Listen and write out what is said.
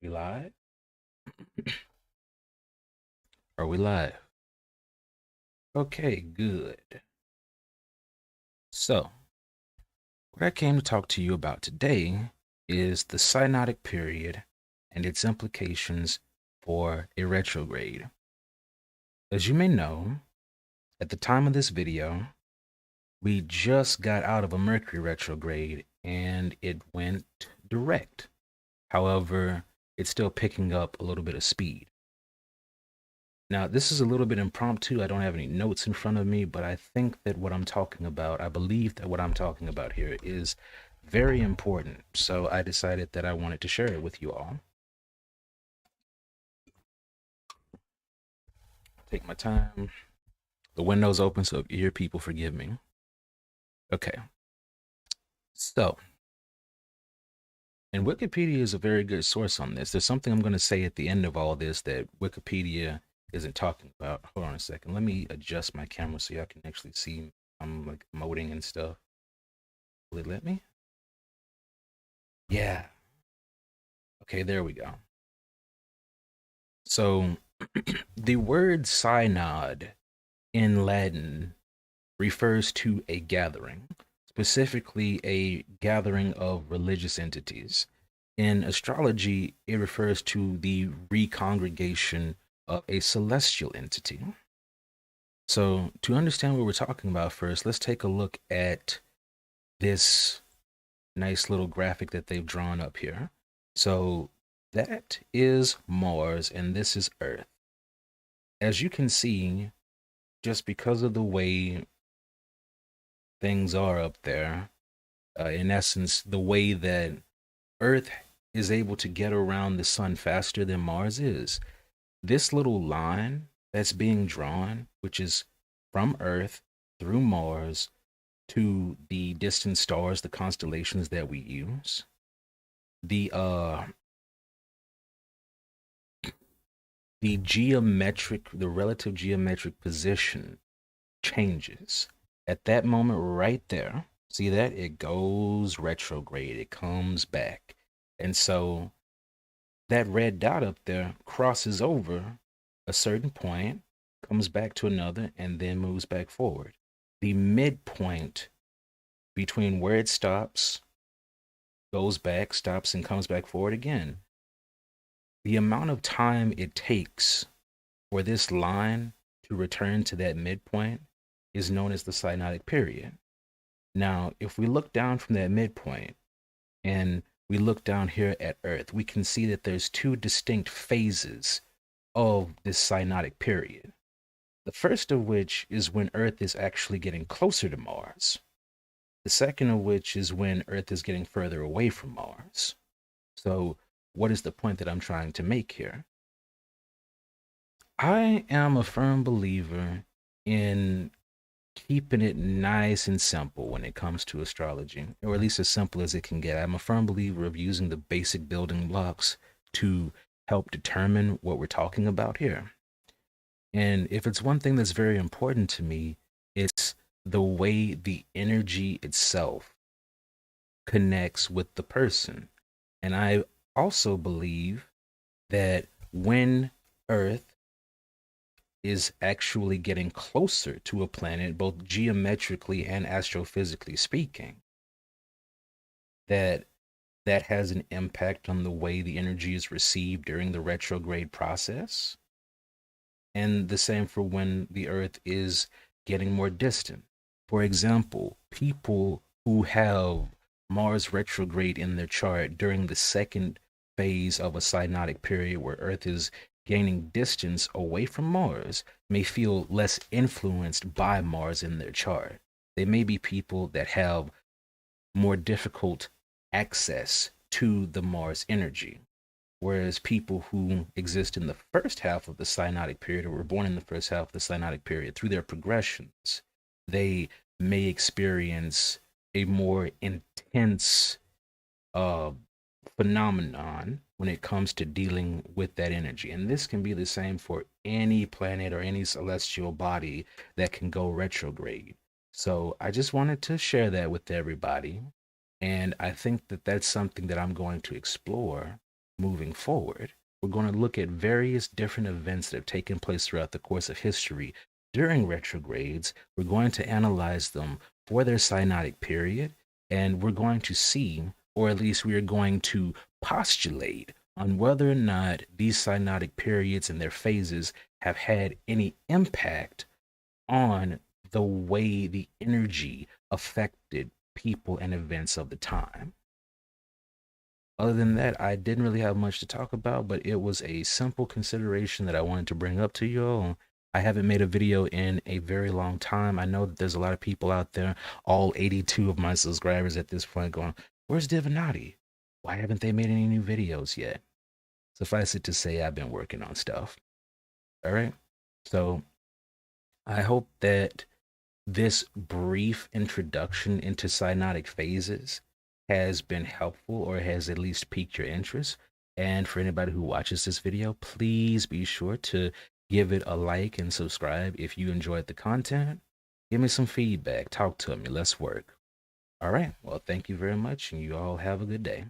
We live? Are we live? Okay, good. So, what I came to talk to you about today is the synodic period and its implications for a retrograde. As you may know, at the time of this video, we just got out of a Mercury retrograde and it went direct. However, it's still picking up a little bit of speed. Now, this is a little bit impromptu. I don't have any notes in front of me, but I think that what I'm talking about, I believe that what I'm talking about here is very important. So I decided that I wanted to share it with you all. Take my time. The window's open, so if you hear people, forgive me. Okay. So, and Wikipedia is a very good source on this. There's something I'm going to say at the end of all this that Wikipedia isn't talking about. Hold on a second. Let me adjust my camera so y'all can actually see I'm like emoting and stuff. Will it let me? Yeah. Okay, there we go. So the word synod in Latin refers to a gathering, specifically a gathering of religious entities. In astrology, it refers to the recongregation of a celestial entity. So, to understand what we're talking about first, let's take a look at this nice little graphic that they've drawn up here. So, that is Mars and this is Earth. As you can see, just because of the way things are up there, in essence, the way that Earth is able to get around the sun faster than Mars is, this little line that's being drawn, which is from Earth through Mars to the distant stars, the constellations that we use, the the relative geometric position changes at that moment right there. See that? It goes retrograde, it comes back. And so that red dot up there crosses over a certain point, comes back to another, and then moves back forward. The midpoint between where it stops, goes back, stops, and comes back forward again. The amount of time it takes for this line to return to that midpoint is known as the synodic period. Now, if we look down from that midpoint and we look down here at Earth, we can see that there's two distinct phases of this synodic period. The first of which is when Earth is actually getting closer to Mars. The second of which is when Earth is getting further away from Mars. So, what is the point that I'm trying to make here? I am a firm believer in keeping it nice and simple when it comes to astrology, or at least as simple as it can get. I'm a firm believer of using the basic building blocks to help determine what we're talking about here. And if it's one thing that's very important to me, it's the way the energy itself connects with the person. And I also believe that when Earth is actually getting closer to a planet, both geometrically and astrophysically speaking, that that has an impact on the way the energy is received during the retrograde process. And the same for when the Earth is getting more distant. For example, people who have Mars retrograde in their chart during the second phase of a synodic period where Earth is gaining distance away from Mars may feel less influenced by Mars in their chart. They may be people that have more difficult access to the Mars energy. Whereas people who exist in the first half of the synodic period or were born in the first half of the synodic period, through their progressions, they may experience a more intense uh, phenomenon when it comes to dealing with that energy. And this can be the same for any planet or any celestial body that can go retrograde. So I just wanted to share that with everybody. And I think that that's something that I'm going to explore moving forward, we're going to look at various different events that have taken place throughout the course of history during retrogrades. We're going to analyze them for their synodic period, and we're going to see, or at least we are going to postulate on whether or not these synodic periods and their phases have had any impact on the way the energy affected people and events of the time. Other than that, I didn't really have much to talk about, but it was a simple consideration that I wanted to bring up to you all. I haven't made a video in a very long time. I know that there's a lot of people out there, all 82 of my subscribers at this point, going, "Where's Divinati? Why haven't they made any new videos yet?" Suffice it to say, I've been working on stuff. All right. So I hope that this brief introduction into synodic phases has been helpful or has at least piqued your interest. And for anybody who watches this video, please be sure to give it a like and subscribe if you enjoyed the content. Give me some feedback. Talk to me. Let's work. All right. Well, thank you very much, and you all have a good day.